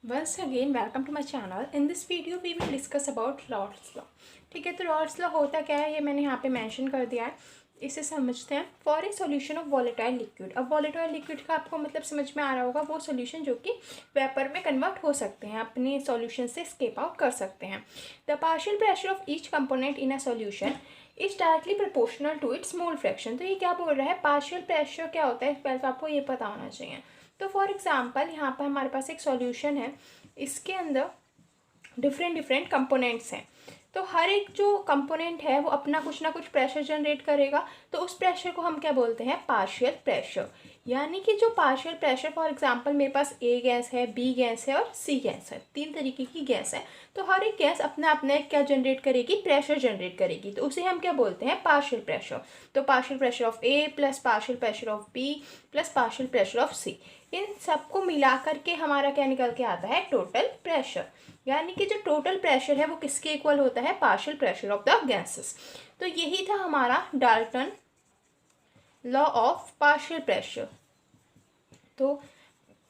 Once again, welcome to my channel. In this video, we will discuss about Rawls law. ठीक है, तो Rawls law होता क्या है ये मैंने यहाँ पे मेंशन कर दिया है. इसे समझते हैं. For a solution of volatile liquid. अब वॉलेटाइल लिक्विड का आपको मतलब समझ में आ रहा होगा, वो सॉल्यूशन जो कि वेपर में कन्वर्ट हो सकते हैं, अपने सॉल्यूशन से स्केप आउट कर सकते हैं. The partial pressure of each component in a solution is directly proportional to its mole fraction. तो ये क्या बोल रहा है, पार्शियल प्रेशर क्या होता है, पहले तो आपको ये पता होना चाहिए. तो फॉर एग्जांपल यहाँ पर हमारे पास एक सॉल्यूशन है, इसके अंदर डिफरेंट कंपोनेंट्स हैं. तो हर एक जो कंपोनेंट है वो अपना कुछ ना कुछ प्रेशर जनरेट करेगा. तो उस प्रेशर को हम क्या बोलते हैं, पार्शियल प्रेशर. यानी कि जो पार्शियल प्रेशर, फॉर एग्जांपल मेरे पास ए गैस है, बी गैस है और सी गैस है, 3 तरीके की गैस है. तो हर एक गैस अपना अपना एक क्या जनरेट करेगी, प्रेशर जनरेट करेगी. तो उसे हम क्या बोलते हैं, पार्शियल प्रेशर. तो partial pressure of A plus partial pressure of B plus partial pressure of C, इन सबको मिला करके हमारा क्या निकल के आता है, टोटल प्रेशर. यानी कि जो टोटल प्रेशर है वो किसके इक्वल होता है, partial pressure of the gases. तो यही था हमारा Dalton law of partial pressure. तो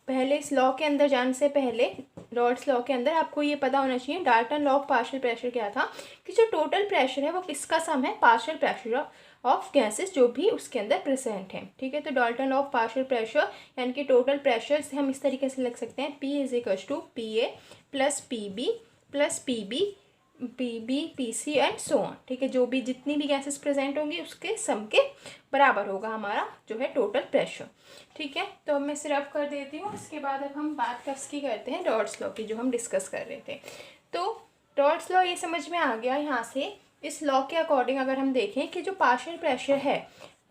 पहले इस लॉ के अंदर जाने से पहले, रॉल्स लॉ के अंदर आपको ये पता होना चाहिए Dalton law of partial pressure क्या था, कि जो टोटल प्रेशर है वो किसका सम है, पार्शियल प्रेशर ऑफ गैसेस जो भी उसके अंदर प्रेजेंट हैं. ठीक है, तो Dalton law of partial pressure यानी कि टोटल प्रेशर से हम इस तरीके से लिख सकते हैं, P is equal to P A plus P B plus P B P C and so on. ठीक है, जो भी जितनी भी गैसेस प्रेजेंट होंगी उसके सम के बराबर होगा हमारा जो है टोटल प्रेशर. ठीक है, तो अब मैं सिर्फ कर देती हूँ. इसके बाद अब हम बात किसकी करते हैं, रॉल्स लॉ की, जो हम डिस्कस कर रहे थे. तो रॉल्स लॉ ये समझ में आ गया. यहाँ से इस लॉ के अकॉर्डिंग अगर हम देखें कि जो पार्शियल प्रेशर है,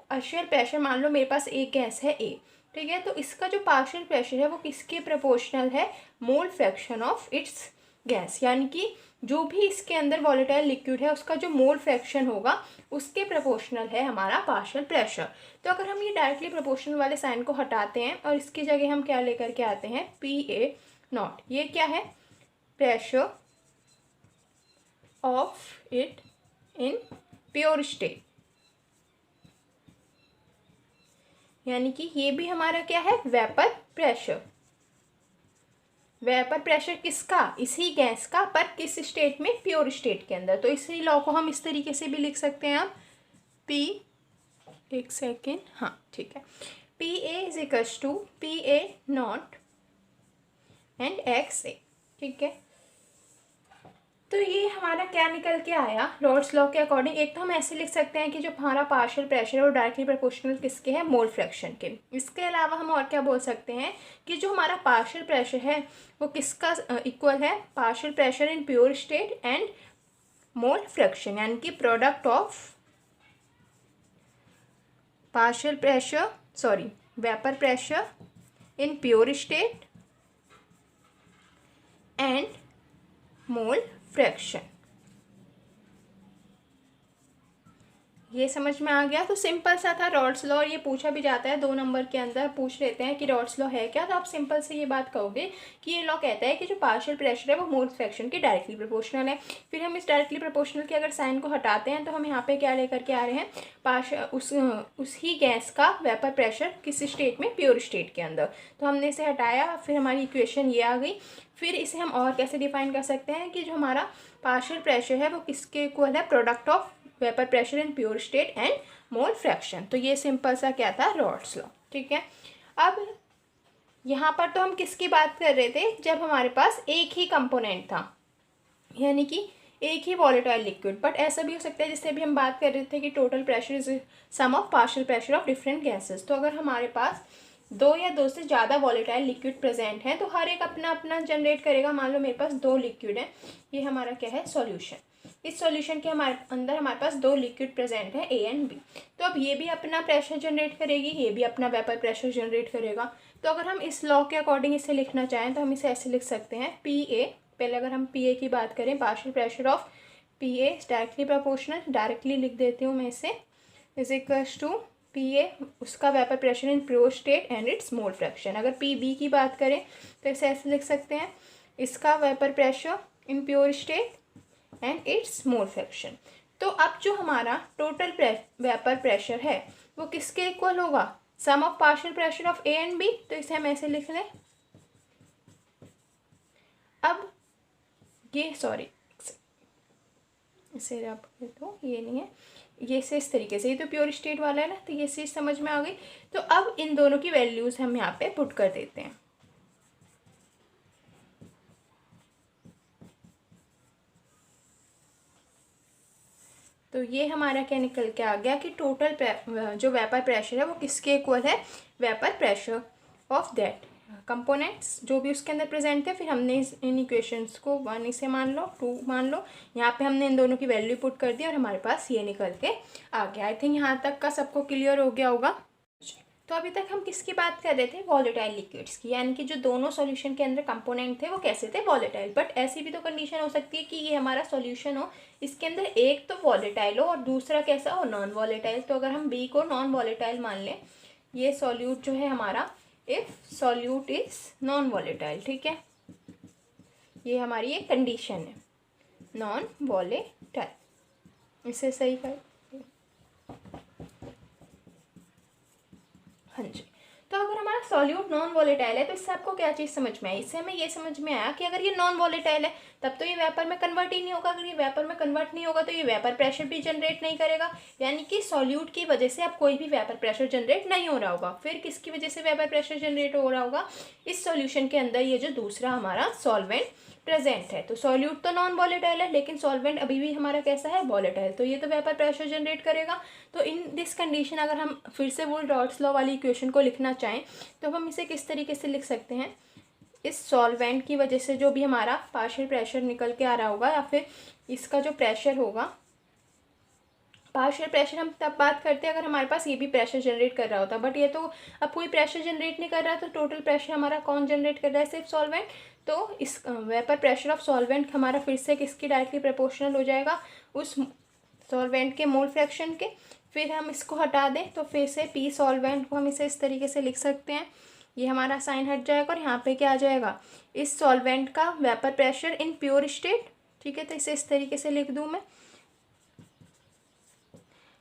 पार्शियल प्रेशर मान लो मेरे पास एक गैस है ए. ठीक है, तो इसका जो पार्शियल प्रेशर है वो किसके प्रोपोर्शनल है, मोल फ्रैक्शन ऑफ इट्स गैस. यानी कि जो भी इसके अंदर वॉलेटाइल लिक्विड है उसका जो मोल फ्रैक्शन होगा उसके प्रोपोर्शनल है हमारा पार्शियल प्रेशर. तो अगर हम ये डायरेक्टली प्रोपोर्शनल वाले साइन को हटाते हैं और इसकी जगह हम क्या लेकर के आते हैं, पी ए नॉट. ये क्या है, pressure of it in pure state. यानी कि ये भी हमारा क्या है, वेपर प्रेशर. वेपर प्रेशर किसका, इसी गैस का, पर किस स्टेट में, प्योर स्टेट के अंदर. तो इसी लॉ को हम इस तरीके से भी लिख सकते हैं आप, पी, एक सेकेंड, हाँ ठीक है, P A is equals to P A naught and x A. ठीक है, तो ये हमारा क्या निकल के आया रॉल्स लॉ के अकॉर्डिंग. एक तो हम ऐसे लिख सकते हैं कि जो हमारा पार्शियल प्रेशर है वो डायरेक्टली प्रोपोर्शनल किसके है, मोल फ्रैक्शन के. इसके अलावा हम और क्या बोल सकते हैं कि जो हमारा पार्शियल प्रेशर है वो किसका इक्वल है, partial pressure in pure state and mole fraction. यानी कि product of partial pressure, sorry, vapour pressure in pure state and mole fraction. ये समझ में आ गया. तो सिंपल सा था रॉल्स लॉ. ये पूछा भी जाता है 2 नंबर के अंदर, पूछ लेते हैं कि रॉल्स लॉ है क्या. तो आप सिंपल से ये बात कहोगे कि ये लॉ कहता है कि जो पार्शियल प्रेशर है वो मोल फ्रैक्शन के डायरेक्टली प्रोपोर्शनल है. फिर हम इस डायरेक्टली प्रोपोर्शनल के अगर साइन को हटाते हैं तो हम यहाँ पे क्या लेकर के आ रहे हैं, उसी गैस का वेपर प्रेशर किस स्टेट में, प्योर स्टेट के अंदर. तो हमने इसे हटाया, फिर हमारी इक्वेशन ये आ गई. फिर इसे हम और कैसे डिफाइन कर सकते हैं कि जो हमारा पार्शियल प्रेशर है वो किसके इक्वल है, product of vapour pressure in pure state and mole fraction. तो ये सिंपल सा क्या था, रॉल्स लॉ. ठीक है, अब यहाँ पर तो हम किसकी बात कर रहे थे, जब हमारे पास एक ही कंपोनेंट था, यानी कि एक ही वॉलेटाइल लिक्विड. बट ऐसा भी हो सकता है जिससे भी हम बात कर रहे थे कि total pressure is sum of partial pressure of different gases. तो अगर हमारे पास 2 या 2 से ज़्यादा वॉलेटाइल लिक्विड प्रेजेंट हैं तो हर एक अपना अपना जनरेट करेगा. मान लो मेरे पास 2 लिक्विड हैं, ये हमारा क्या है, सॉल्यूशन. इस सॉल्यूशन के हमारे पास 2 लिक्विड प्रेजेंट है, ए एंड बी. तो अब ये भी अपना प्रेशर जनरेट करेगी, ये भी अपना वेपर प्रेशर जनरेट करेगा. तो अगर हम इस लॉ के अकॉर्डिंग इसे लिखना चाहें तो हम इसे ऐसे लिख सकते हैं, पी ए, पहले अगर हम पी ए की बात करें, partial pressure of P A directly proportional, directly लिख देती हूँ मैं इसे, is equals to P A, उसका vapour pressure in pure state and its mole fraction. अगर पी बी की बात करें तो इसे ऐसे लिख सकते हैं, इसका vapour pressure in pure state and its mole fraction. तो अब जो हमारा टोटल वेपर प्रेशर है वो किसके इक्वल होगा, sum of partial pressure of A and B. तो इसे हम ऐसे लिख लें, ये सॉरी इसे आप तो ये नहीं है, ये से इस तरीके से, ये तो प्योर स्टेट वाला है ना, तो ये चीज़ समझ में आ गई। तो अब इन दोनों की वैल्यूज़ हम यहाँ पे पुट कर देते हैं। तो ये हमारा क्या निकल के आ गया कि टोटल जो वेपर प्रेशर है वो किसके इक्वल है, vapour pressure of that components जो भी उसके अंदर प्रेजेंट है। फिर हमने इन इक्वेशंस को 1 इसे मान लो, 2 मान लो, यहाँ पे हमने इन दोनों की वैल्यू पुट कर दी और हमारे पास ये निकल के आ गया। आई थिंक यहाँ तक का सबको क्लियर हो गया होगा। तो अभी तक हम किसकी बात कर रहे थे, वॉलेटाइल लिक्विड्स की, यानी कि जो दोनों सॉल्यूशन के अंदर कंपोनेंट थे वो कैसे थे, वॉलेटाइल। बट ऐसी भी तो कंडीशन हो सकती है कि ये हमारा सॉल्यूशन हो, इसके अंदर एक तो वॉलेटाइल हो और दूसरा कैसा हो, नॉन वॉलेटाइल। तो अगर हम बी को नॉन वॉलेटाइल मान लें, ये सॉल्यूट जो है हमारा, if solute is non volatile, ठीक है, ये हमारी एक कंडीशन है, नॉन वॉलेटाइल। इसे सही कर, हाँ जी। तो अगर हमारा सॉल्यूट नॉन वॉलेटाइल है तो इससे आपको क्या चीज़ समझ में आई, इससे हमें ये समझ में आया कि अगर ये नॉन वॉलेटाइल है तब तो ये वेपर में कन्वर्ट ही नहीं होगा। अगर ये वेपर में कन्वर्ट नहीं होगा तो ये वेपर प्रेशर भी जनरेट नहीं करेगा, यानी कि सॉल्यूट की वजह से अब कोई भी वेपर प्रेशर जनरेट नहीं हो रहा होगा। फिर किसकी वजह से वेपर प्रेशर जनरेट हो रहा होगा, इस सॉल्यूशन के अंदर ये जो दूसरा हमारा सॉल्वेंट प्रेजेंट है। तो सॉल्यूट तो नॉन वॉलेटाइल है लेकिन सॉल्वेंट अभी भी हमारा कैसा है, वॉलेटाइल, तो ये तो वेपर प्रेशर जनरेट करेगा। तो इन दिस कंडीशन अगर हम फिर से वो डॉट्स लॉ वाली इक्वेशन को लिखना चाहें तो हम इसे किस तरीके से लिख सकते हैं, इस सॉल्वेंट की वजह से जो भी हमारा पार्शियल प्रेशर निकल के आ रहा होगा, या फिर इसका जो प्रेशर होगा, पार्शियल प्रेशर हम तब बात करते हैं अगर हमारे पास ये भी प्रेशर जनरेट कर रहा होता, बट ये तो अब कोई प्रेशर जनरेट नहीं कर रहा, तो टोटल प्रेशर हमारा कौन जनरेट कर रहा है, सिर्फ सॉल्वेंट। तो इस वेपर प्रेशर ऑफ सॉल्वेंट हमारा फिर से किसकी डायरेक्टली प्रोपोर्शनल हो जाएगा, उस सॉल्वेंट के मोल फ्रैक्शन के। फिर हम इसको हटा दें तो फिर से पी सॉल्वेंट को हम इसे इस तरीके से लिख सकते हैं, ये हमारा साइन हट जाएगा और यहाँ पे क्या आ जाएगा, इस सॉल्वेंट का vapour pressure in pure state, ठीक है, तो इसे इस तरीके से लिख दूँ मैं,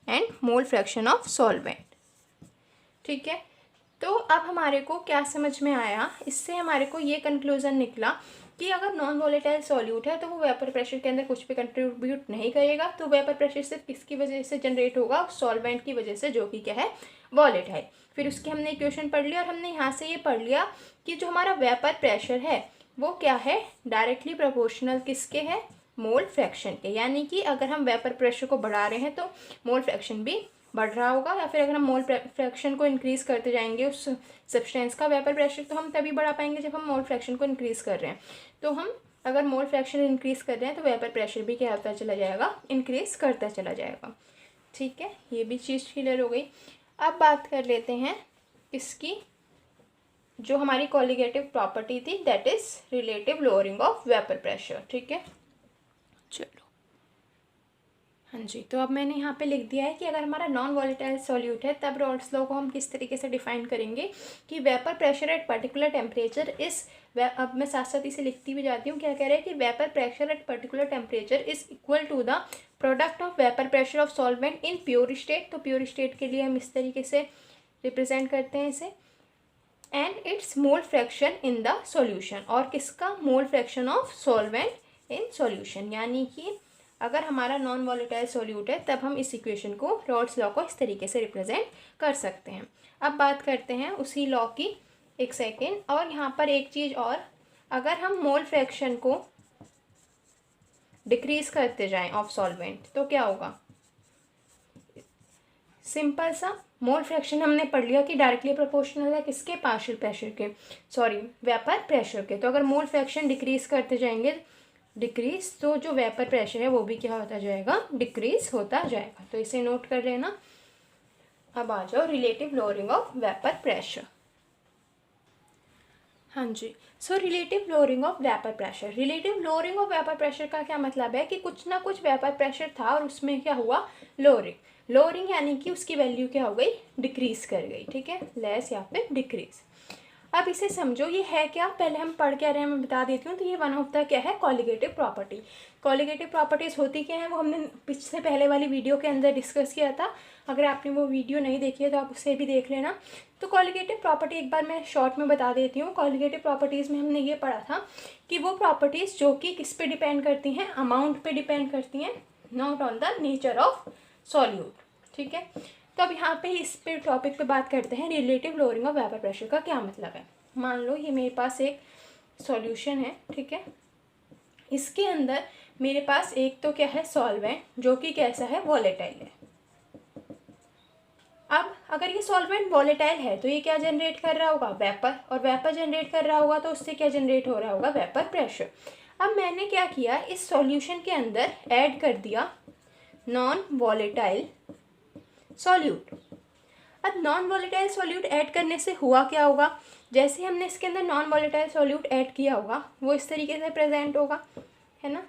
and mole fraction of solvent, ठीक है। तो अब हमारे को क्या समझ में आया, इससे हमारे को ये कंक्लूजन निकला कि अगर नॉन वॉलेटाइल सॉल्यूट है तो वो वेपर प्रेशर के अंदर कुछ भी कंट्रीब्यूट नहीं करेगा। तो वेपर प्रेशर सिर्फ किसकी वजह से जनरेट होगा, सॉल्वेंट की वजह से, जो कि क्या है, वॉलेटाइल। फिर उसकी हमने इक्वेशन पढ़ लिया और हमने यहाँ से ये पढ़ लिया कि जो हमारा वेपर प्रेशर है वो क्या है, डायरेक्टली प्रोपोर्शनल किसके है, मोल फ्रैक्शन के। यानी कि अगर हम वेपर प्रेशर को बढ़ा रहे हैं तो मोल फ्रैक्शन भी बढ़ रहा होगा, या फिर अगर हम मोल फ्रैक्शन को इंक्रीज़ करते जाएंगे उस सब्सटेंस का वेपर प्रेशर, तो हम तभी बढ़ा पाएंगे जब हम मोल फ्रैक्शन को इंक्रीज़ कर रहे हैं। तो हम अगर मोल फ्रैक्शन इंक्रीज़ कर रहे हैं तो वेपर प्रेशर भी क्या होता चला जाएगा, इंक्रीज़ करता चला जाएगा, ठीक है। ये भी चीज़ क्लियर हो गई। अब बात कर लेते हैं इसकी जो हमारी कोलिगेटिव प्रॉपर्टी थी, that is relative lowering of vapour pressure, ठीक है। चलो, हाँ जी। तो अब मैंने यहाँ पे लिख दिया है कि अगर हमारा नॉन वॉलेटाइल सॉल्यूट है तब रॉल्स लॉ को हम किस तरीके से डिफाइन करेंगे कि vapour pressure at particular temperature इस, अब मैं साथ साथ इसे लिखती भी जाती हूँ, क्या कह रहे हैं कि vapour pressure at particular temperature is equal to the product of vapour pressure of solvent in pure state. तो प्योर स्टेट के लिए हम इस तरीके से रिप्रेजेंट करते हैं इसे, and its mole fraction in the solution, और किसका, मोल fraction of solvent in solution. यानी कि अगर हमारा नॉन वॉलेटाइल सॉल्यूट है तब हम इस इक्वेशन को, रॉल्स लॉ को इस तरीके से रिप्रेजेंट कर सकते हैं। अब बात करते हैं उसी लॉ की, एक सेकेंड, और यहाँ पर एक चीज़ और, अगर हम मोल फ्रैक्शन को डिक्रीज करते जाएं ऑफ सॉल्वेंट तो क्या होगा, सिंपल सा, मोल फ्रैक्शन हमने पढ़ लिया कि डायरेक्टली प्रोपोर्शनल है किसके, पार्शियल प्रेशर के, सॉरी वेपर प्रेशर के। तो अगर मोल फ्रैक्शन डिक्रीज करते जाएंगे, डिक्रीज, तो जो वेपर प्रेशर है वो भी क्या होता जाएगा, डिक्रीज होता जाएगा। तो इसे नोट कर लेना। अब आ जाओ relative lowering of vapour pressure. हाँ जी, so relative lowering of vapour pressure, relative lowering of vapour pressure का क्या मतलब है कि कुछ ना कुछ वेपर प्रेशर था और उसमें क्या हुआ, लोअरिंग। लोअरिंग यानी कि उसकी वैल्यू क्या हो गई, डिक्रीज कर गई, ठीक है, लेस या फिर डिक्रीज। अब इसे समझो ये है क्या, पहले हम पढ़ क्या रहे हैं मैं बता देती हूँ। तो ये वन ऑफ द क्या है, कॉलिगेटिव प्रॉपर्टी। कॉलिगेटिव प्रॉपर्टीज़ होती क्या है वो हमने पिछले पहले वाली वीडियो के अंदर डिस्कस किया था। अगर आपने वो वीडियो नहीं देखी है तो आप उसे भी देख लेना। तो कॉलिगेटिव प्रॉपर्टी एक बार मैं शॉर्ट में बता देती हूँ। कॉलिगेटिव प्रॉपर्टीज़ में हमने ये पढ़ा था कि वो प्रॉपर्टीज़ जो कि किस पे डिपेंड करती हैं, अमाउंट पे डिपेंड करती हैं, not on the nature of solute. ठीक है, तो अब यहाँ पे इस पे टॉपिक पे बात करते हैं, relative lowering of vapour pressure का क्या मतलब है। मान लो ये मेरे पास एक सॉल्यूशन है, ठीक है, इसके अंदर मेरे पास एक तो क्या है, सॉल्वेंट, जो कि कैसा है, वॉलेटाइल है। अब अगर ये सॉल्वेंट वॉलेटाइल है तो ये क्या जनरेट कर रहा होगा, वेपर, और वेपर जनरेट कर रहा होगा तो उससे क्या जनरेट हो रहा होगा, वेपर प्रेशर। अब मैंने क्या किया, इस सॉल्यूशन के अंदर ऐड कर दिया नॉन वॉलेटाइल सॉल्यूट। अब नॉन वॉलेटाइल सॉल्यूट ऐड करने से हुआ क्या होगा, जैसे हमने इसके अंदर नॉन वॉलेटाइल सॉल्यूट ऐड किया होगा वो इस तरीके से प्रेजेंट होगा, है ना,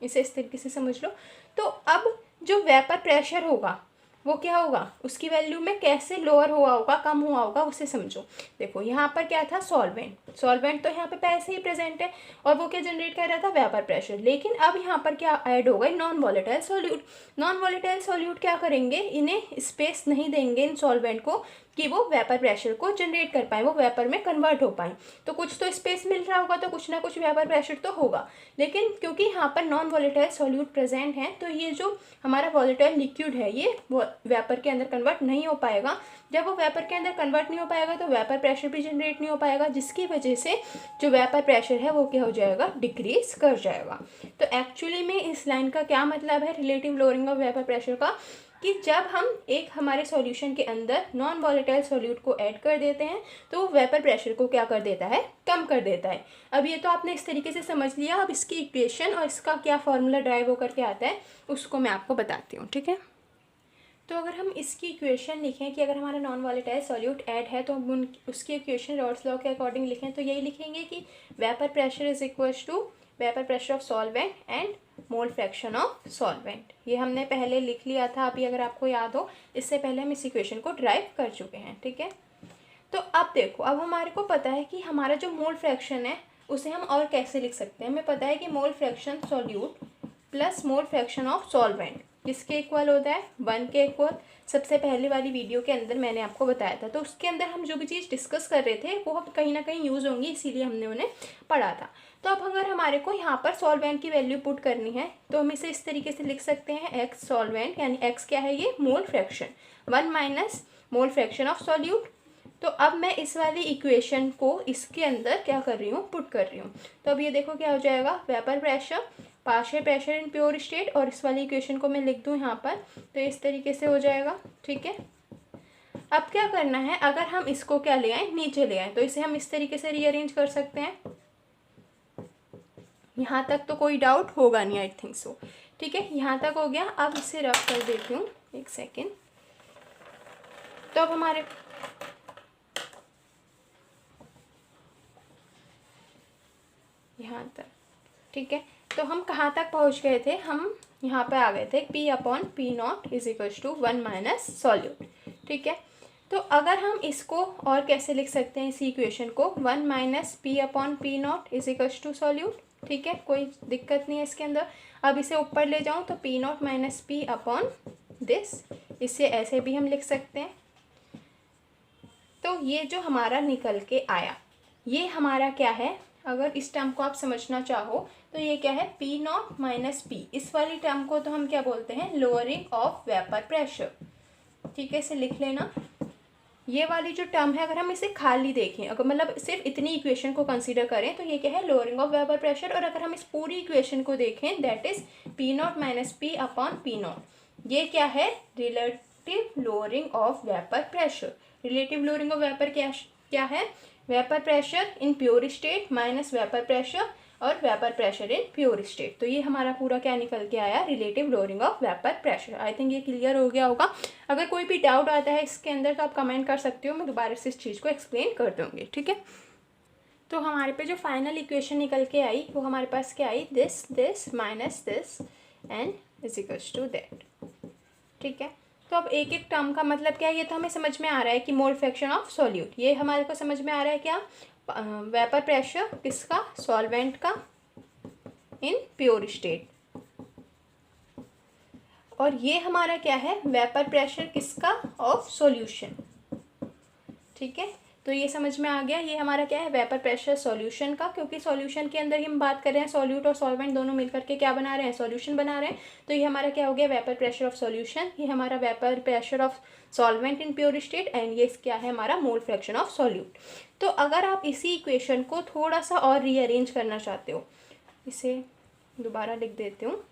इसे इस तरीके से समझ लो। तो अब जो वेपर प्रेशर होगा वो क्या होगा, उसकी वैल्यू में कैसे लोअर हुआ होगा, कम हुआ होगा, उसे समझो। देखो यहाँ पर क्या था, सॉल्वेंट, सॉल्वेंट तो यहाँ पे पहले से ही प्रेजेंट है और वो क्या जनरेट कर रहा था, वेपर प्रेशर। लेकिन अब यहाँ पर क्या ऐड हो गई, non volatile solute. Non volatile solute क्या करेंगे, इन्हें स्पेस नहीं देंगे इन सॉल्वेंट को कि वो वेपर प्रेशर को जनरेट कर पाए, वो वेपर में कन्वर्ट हो पाए। तो कुछ तो स्पेस मिल रहा होगा, तो कुछ ना कुछ वेपर प्रेशर तो होगा। लेकिन क्योंकि यहाँ पर नॉन वॉलेटाइल सॉल्यूट प्रेजेंट है तो ये जो हमारा वॉलेटाइल लिक्विड है ये वेपर के अंदर कन्वर्ट नहीं हो पाएगा। जब वो वेपर के अंदर कन्वर्ट नहीं हो पाएगा तो वेपर प्रेशर भी जनरेट नहीं हो पाएगा, जिसकी वजह से जो वेपर प्रेशर है वो क्या हो जाएगा, डिक्रीज कर जाएगा। तो एक्चुअली में इस लाइन का क्या मतलब है, relative lowering of vapour pressure का, कि जब हम एक हमारे सॉल्यूशन के अंदर नॉन वॉलेटाइल सॉल्यूट को ऐड कर देते हैं तो वो वेपर प्रेशर को क्या कर देता है, कम कर देता है। अब ये तो आपने इस तरीके से समझ लिया। अब इसकी इक्वेशन और इसका क्या फॉर्मूला ड्राइव होकर के आता है उसको मैं आपको बताती हूँ, ठीक है। तो अगर हम इसकी इक्वेशन लिखें कि अगर हमारा नॉन वॉलेटाइल सॉल्यूट ऐड है तो हम उसकी इक्वेशन रॉल्स लॉ के अकॉर्डिंग लिखें तो यही लिखेंगे कि vapour pressure is equals to vapour pressure of solvent and mole fraction of solvent. ये हमने पहले लिख लिया था, अभी अगर आपको याद हो, इससे पहले हम इस इक्वेशन को ड्राइव कर चुके हैं, ठीक है। तो अब देखो, अब हमारे को पता है कि हमारा जो मोल फ्रैक्शन है उसे हम और कैसे लिख सकते हैं। हमें पता है कि mole fraction solute plus mole fraction of solvent किसके इक्वल होता है, 1 के इक्वल। सबसे पहले वाली वीडियो के अंदर मैंने आपको बताया था। तो उसके अंदर हम जो भी चीज़ डिस्कस कर रहे थे वो कहीं ना कहीं यूज़ होंगी, इसीलिए हमने उन्हें पढ़ा था। तो अब अगर हमारे को यहाँ पर सॉल्वेंट की वैल्यू पुट करनी है तो हम इसे इस तरीके से लिख सकते हैं, एक्स सॉल्वेंट, यानी एक्स क्या है, ये mole fraction, 1 minus mole fraction of solute. तो अब मैं इस वाली इक्वेशन को इसके अंदर क्या कर रही हूँ, पुट कर रही हूँ। तो अब ये देखो क्या हो जाएगा, vapour pressure, partial pressure in pure state, और इस वाली इक्वेशन को मैं लिख दूँ यहाँ पर तो इस तरीके से हो जाएगा, ठीक है। अब क्या करना है, अगर हम इसको क्या ले आए, नीचे ले आए, तो इसे हम इस तरीके से रीअरेंज कर सकते हैं। यहाँ तक तो कोई डाउट होगा नहीं, आई थिंक सो, ठीक है, यहाँ तक हो गया। अब इसे रफ कर देती हूँ, एक सेकेंड। तो अब हमारे यहाँ तक, ठीक है। तो हम कहाँ तक पहुँच गए थे, हम यहाँ पे आ गए थे P upon P not is equals to 1 minus solute, ठीक है। तो अगर हम इसको और कैसे लिख सकते हैं, इसी इक्वेशन को 1 minus P upon P not is equals to solute, ठीक है, कोई दिक्कत नहीं है इसके अंदर। अब इसे ऊपर ले जाऊँ तो P not minus P upon this, इसे ऐसे भी हम लिख सकते हैं। तो ये जो हमारा निकल के आया ये हमारा क्या है, अगर इस टर्म को आप समझना चाहो तो ये क्या है, पी नॉट माइनस पी। इस वाली टर्म को तो हम क्या बोलते हैं, लोअरिंग ऑफ वेपर प्रेशर, ठीक है, इसे लिख लेना। ये वाली जो टर्म है अगर हम इसे खाली देखें, अगर मतलब सिर्फ इतनी इक्वेशन को कंसीडर करें तो ये क्या है, लोअरिंग ऑफ वेपर प्रेशर। और अगर हम इस पूरी इक्वेशन को देखें that is P not minus P upon P not, ये क्या है, relative lowering of vapour pressure. Relative lowering of vapour क्या है, vapour pressure in pure state minus vapour pressure और vapour pressure in pure state. तो ये हमारा पूरा क्या निकल के आया, relative lowering of vapour pressure. I think ये क्लियर हो गया होगा। अगर कोई भी डाउट आता है इसके अंदर तो आप कमेंट कर सकते हो, मैं दोबारा से इस चीज़ को एक्सप्लेन कर दूँगी, ठीक है। तो हमारे पे जो फाइनल इक्वेशन निकल के आई वो हमारे पास क्या आई, this minus this and is equals to that, ठीक है। तो अब एक एक टर्म का मतलब क्या है, ये तो हमें समझ में आ रहा है कि मोल फ्रैक्शन ऑफ सॉल्यूट, ये हमारे को समझ में आ रहा है क्या, वेपर प्रेशर किसका, सॉल्वेंट का इन प्योर स्टेट। और ये हमारा क्या है, वेपर प्रेशर किसका, ऑफ सॉल्यूशन। ठीक है, तो ये समझ में आ गया, ये हमारा क्या है, वेपर प्रेशर सॉल्यूशन का, क्योंकि सॉल्यूशन के अंदर ही हम बात कर रहे हैं, सॉल्यूट और सॉल्वेंट दोनों मिलकर के क्या बना रहे हैं, सॉल्यूशन बना रहे हैं। तो ये हमारा क्या हो गया, वेपर प्रेशर ऑफ सॉल्यूशन, ये हमारा vapour pressure of solvent in pure state, and ये क्या है हमारा मोल फ्रैक्शन ऑफ सॉल्यूट। तो अगर आप इसी इक्वेशन को थोड़ा सा और रीअरेंज करना चाहते हो, इसे दोबारा लिख देती हूँ,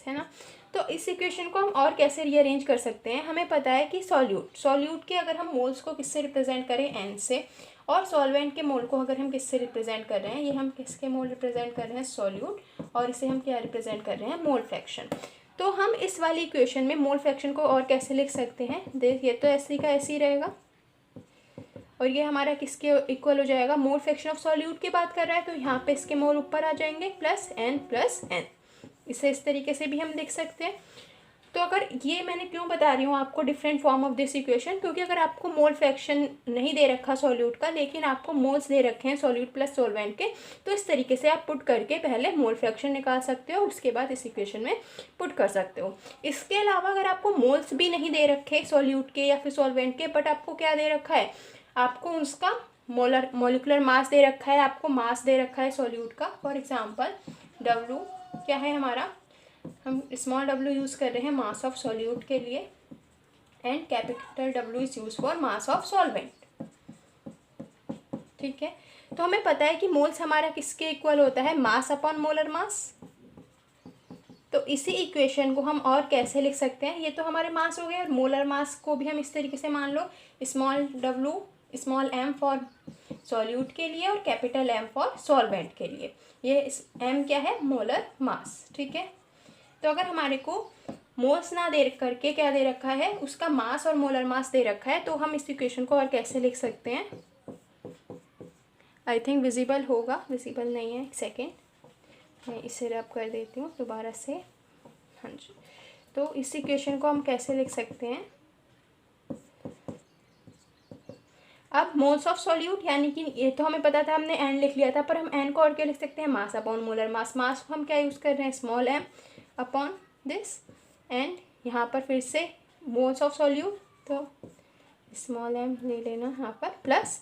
है ना। तो इस इक्वेशन को हम और कैसे रीअरेंज कर सकते हैं, हमें पता है कि सॉल्यूट के अगर हम मोल्स को किससे रिप्रेजेंट करें, एन से, और सॉल्वेंट के मोल को अगर हम किससे रिप्रेजेंट कर रहे हैं, ये हम किसके मोल रिप्रेजेंट कर रहे हैं, सॉल्यूट, और इसे हम क्या रिप्रेजेंट कर रहे हैं, मोल फ्रैक्शन। तो हम इस वाली इक्वेशन में मोल फ्रैक्शन को और कैसे लिख सकते हैं, देख ये तो ऐसे का ऐसे ही रहेगा, और ये हमारा किसके इक्वल हो जाएगा, मोल फ्रैक्शन ऑफ सॉल्यूट की बात कर रहा है, तो यहाँ पे इसके मोल ऊपर आ जाएंगे, प्लस एन। इसे इस तरीके से भी हम लिख सकते हैं। तो अगर ये मैंने क्यों बता रही हूँ आपको different form of this equation, क्योंकि अगर आपको मोल फ्रैक्शन नहीं दे रखा सॉल्यूट का, लेकिन आपको मोल्स दे रखे हैं सॉल्यूट प्लस सॉल्वेंट के, तो इस तरीके से आप पुट करके पहले मोल फ्रैक्शन निकाल सकते हो, उसके बाद इस इक्वेशन में पुट कर सकते हो। इसके अलावा अगर आपको मोल्स भी नहीं दे रखे सॉल्यूट के या फिर सॉल्वेंट के, बट आपको क्या दे रखा है, आपको उसका मोलिकुलर मास दे रखा है, आपको मास दे रखा है सॉल्यूट का, फॉर एग्जांपल W क्या है हमारा, हम स्मॉल w यूज़ कर रहे हैं मास ऑफ सॉल्यूट के लिए, and capital W is use for mass of solvent. ठीक है, तो हमें पता है कि मोल्स हमारा किसके इक्वल होता है, मास अपॉन मोलर मास। तो इसी इक्वेशन को हम और कैसे लिख सकते हैं, ये तो हमारे मास हो गए, और मोलर मास को भी हम इस तरीके से मान लो, small w small m for solute के लिए और कैपिटल M फॉर सॉल्वेंट के लिए, ये m क्या है, मोलर मास। ठीक है, तो अगर हमारे को मोल्स ना दे करके क्या दे रखा है, उसका मास और मोलर मास दे रखा है, तो हम इस इक्वेशन को और कैसे लिख सकते हैं, आई थिंक विजिबल होगा, विजिबल नहीं है, एक सेकेंड मैं इसे रब कर देती हूँ दोबारा से। हाँ जी, तो इस इक्वेशन को हम कैसे लिख सकते हैं, अब मोल्स ऑफ सॉल्यूट, यानी कि ये तो हमें पता था, हमने एन लिख लिया था, पर हम एन को और क्या लिख सकते हैं, मास अपॉन मोलर मास। मास को हम क्या यूज़ कर रहे हैं, small m upon this, and यहाँ पर फिर से मोल्स ऑफ सॉल्यूट, तो स्मॉल m ले लेना यहाँ पर, plus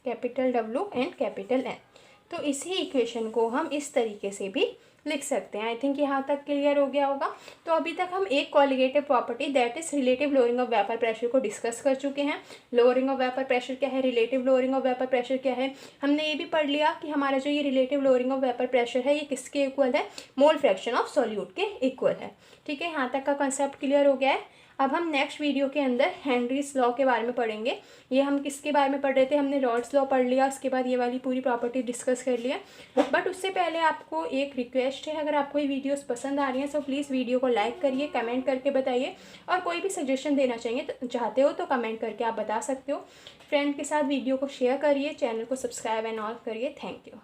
capital W and capital N। तो इसी इक्वेशन को हम इस तरीके से भी लिख सकते हैं। आई थिंक यहाँ तक क्लियर हो गया होगा। तो अभी तक हम एक colligative property that is relative lowering of vapour pressure को डिस्कस कर चुके हैं। लोअरिंग ऑफ वेपर प्रेशर क्या है, relative lowering of vapour pressure क्या है, हमने ये भी पढ़ लिया कि हमारा जो ये relative lowering of vapour pressure है ये किसके इक्वल है, मोल फ्रैक्शन ऑफ सॉल्यूट के इक्वल है। ठीक है, यहाँ तक का कंसेप्ट क्लियर हो गया है। अब हम नेक्स्ट वीडियो के अंदर हेनरीज लॉ के बारे में पढ़ेंगे। ये हम किसके बारे में पढ़ रहे थे, हमने रॉड्स लॉ पढ़ लिया, उसके बाद ये वाली पूरी प्रॉपर्टी डिस्कस कर लिया। बट उससे पहले आपको एक रिक्वेस्ट है, अगर आपको ये वीडियोस पसंद आ रही हैं तो प्लीज़ वीडियो को लाइक करिए, कमेंट करके बताइए, और कोई भी सजेशन देना चाहते हो तो कमेंट करके आप बता सकते हो। फ्रेंड के साथ वीडियो को शेयर करिए, चैनल को सब्सक्राइब एंड ऑल करिए। Thank you.